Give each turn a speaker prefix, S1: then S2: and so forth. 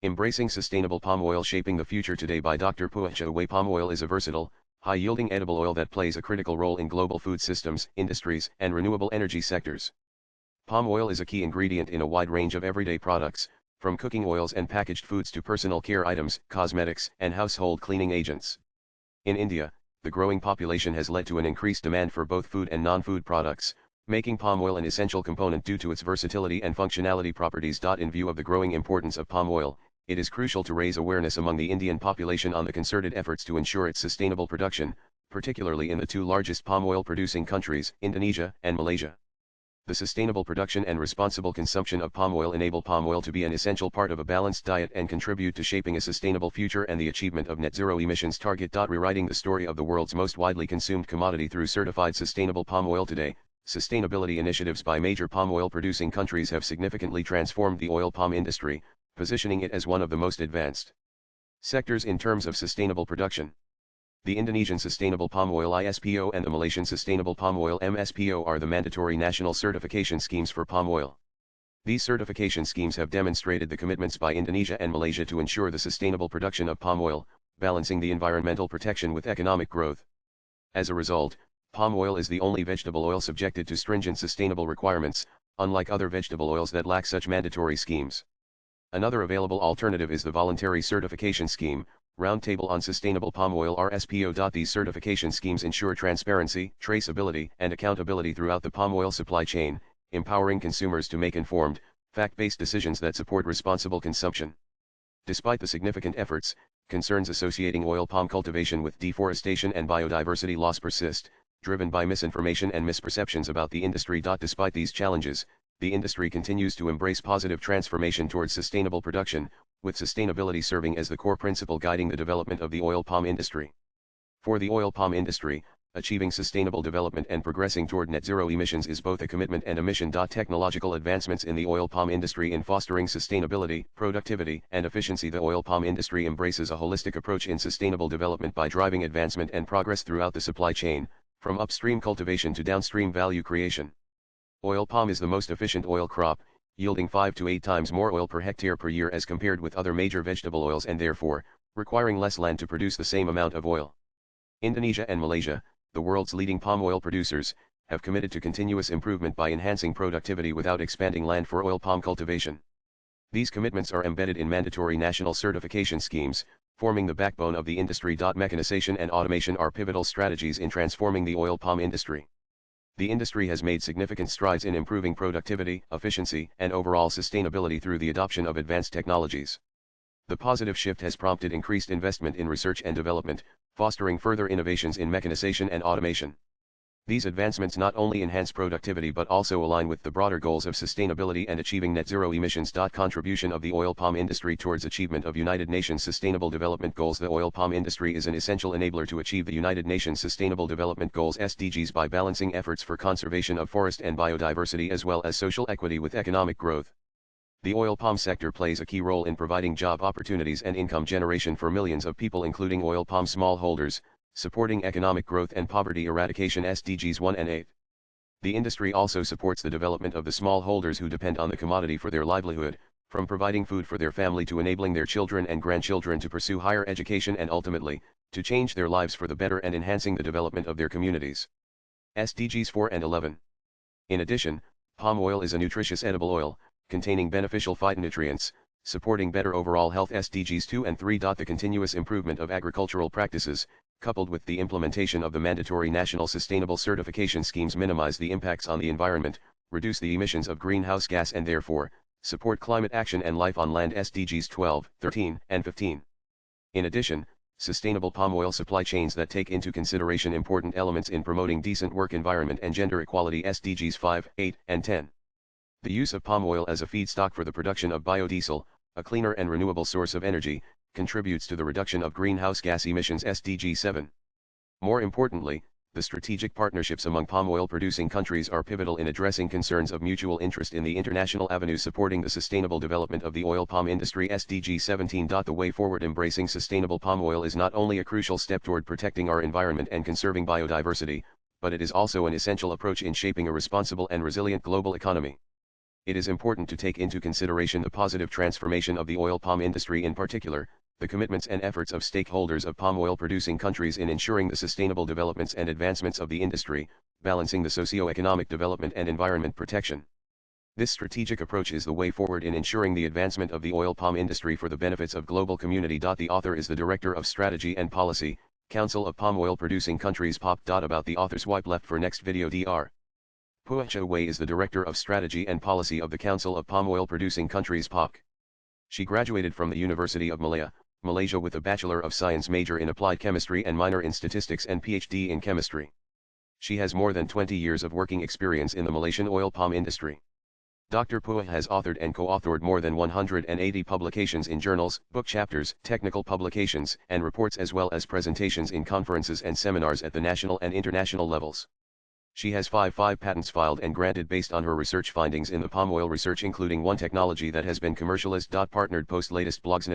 S1: Embracing Sustainable Palm Oil Shaping the Future Today by Dr. Puah. Chiew palm oil is a versatile, high-yielding edible oil that plays a critical role in global food systems, industries, and renewable energy sectors. Palm oil is a key ingredient in a wide range of everyday products, from cooking oils and packaged foods to personal care items, cosmetics, and household cleaning agents. In India, the growing population has led to an increased demand for both food and non-food products, making palm oil an essential component due to its versatility and functionality properties. In view of the growing importance of palm oil, it is crucial to raise awareness among the Indian population on the concerted efforts to ensure its sustainable production, particularly in the two largest palm oil producing countries, Indonesia and Malaysia. The sustainable production and responsible consumption of palm oil enable palm oil to be an essential part of a balanced diet and contribute to shaping a sustainable future and the achievement of net zero emissions target. Rewriting the story of the world's most widely consumed commodity through certified sustainable palm oil. Today, sustainability initiatives by major palm oil producing countries have significantly transformed the oil palm industry, positioning it as one of the most advanced sectors in terms of sustainable production. The Indonesian Sustainable Palm Oil ISPO and the Malaysian Sustainable Palm Oil MSPO are the mandatory national certification schemes for palm oil. These certification schemes have demonstrated the commitments by Indonesia and Malaysia to ensure the sustainable production of palm oil, balancing the environmental protection with economic growth. As a result, palm oil is the only vegetable oil subjected to stringent sustainable requirements, unlike other vegetable oils that lack such mandatory schemes. Another available alternative is the Voluntary Certification Scheme, Roundtable on Sustainable Palm Oil RSPO. These certification schemes ensure transparency, traceability, and accountability throughout the palm oil supply chain, empowering consumers to make informed, fact-based decisions that support responsible consumption. Despite the significant efforts, concerns associating oil palm cultivation with deforestation and biodiversity loss persist, driven by misinformation and misperceptions about the industry. Despite these challenges, the industry continues to embrace positive transformation towards sustainable production, with sustainability serving as the core principle guiding the development of the oil palm industry. For the oil palm industry, achieving sustainable development and progressing toward net zero emissions is both a commitment and a mission. Technological advancements in the oil palm industry in fostering sustainability, productivity, and efficiency. The oil palm industry embraces a holistic approach in sustainable development by driving advancement and progress throughout the supply chain, from upstream cultivation to downstream value creation. Oil palm is the most efficient oil crop, yielding 5 to 8 times more oil per hectare per year as compared with other major vegetable oils and therefore, requiring less land to produce the same amount of oil. Indonesia and Malaysia, the world's leading palm oil producers, have committed to continuous improvement by enhancing productivity without expanding land for oil palm cultivation. These commitments are embedded in mandatory national certification schemes, forming the backbone of the industry. Mechanization and automation are pivotal strategies in transforming the oil palm industry. The industry has made significant strides in improving productivity, efficiency, and overall sustainability through the adoption of advanced technologies. The positive shift has prompted increased investment in research and development, fostering further innovations in mechanization and automation. These advancements not only enhance productivity but also align with the broader goals of sustainability and achieving net zero emissions. Contribution of the oil palm industry towards achievement of United Nations Sustainable Development Goals. The oil palm industry is an essential enabler to achieve the United Nations Sustainable Development Goals (SDGs) by balancing efforts for conservation of forest and biodiversity as well as social equity with economic growth. The oil palm sector plays a key role in providing job opportunities and income generation for millions of people including oil palm smallholders, supporting economic growth and poverty eradication SDGs 1 and 8. The industry also supports the development of the smallholders who depend on the commodity for their livelihood, from providing food for their family to enabling their children and grandchildren to pursue higher education and ultimately, to change their lives for the better and enhancing the development of their communities. SDGs 4 and 11. In addition, palm oil is a nutritious edible oil, containing beneficial phytonutrients, supporting better overall health SDGs 2 and 3. The continuous improvement of agricultural practices, coupled with the implementation of the mandatory national sustainable certification schemes minimize the impacts on the environment, reduce the emissions of greenhouse gas and therefore, support climate action and life on land SDGs 12, 13, and 15. In addition, sustainable palm oil supply chains that take into consideration important elements in promoting decent work environment and gender equality SDGs 5, 8, and 10. The use of palm oil as a feedstock for the production of biodiesel, a cleaner and renewable source of energy, contributes to the reduction of greenhouse gas emissions SDG 7. More importantly, the strategic partnerships among palm oil producing countries are pivotal in addressing concerns of mutual interest in the international avenues supporting the sustainable development of the oil palm industry SDG 17. The way forward embracing sustainable palm oil is not only a crucial step toward protecting our environment and conserving biodiversity, but it is also an essential approach in shaping a responsible and resilient global economy. It is important to take into consideration the positive transformation of the oil palm industry in particular, the commitments and efforts of stakeholders of palm oil producing countries in ensuring the sustainable developments and advancements of the industry, balancing the socio-economic development and environment protection. This strategic approach is the way forward in ensuring the advancement of the oil palm industry for the benefits of global community. The author is the Director of Strategy and Policy, Council of Palm Oil Producing Countries POP. About the author, swipe left for next video. Dr. Puah Chiew is the Director of Strategy and Policy of the Council of Palm Oil Producing Countries POC. She graduated from the University of Malaya, Malaysia with a Bachelor of Science major in Applied Chemistry and minor in Statistics and PhD in Chemistry. She has more than 20 years of working experience in the Malaysian oil palm industry. Dr. Puah has authored and co-authored more than 180 publications in journals, book chapters, technical publications, and reports, as well as presentations in conferences and seminars at the national and international levels. She has five patents filed and granted based on her research findings in the palm oil research, including one technology that has been commercialized. Partnered post latest blogs.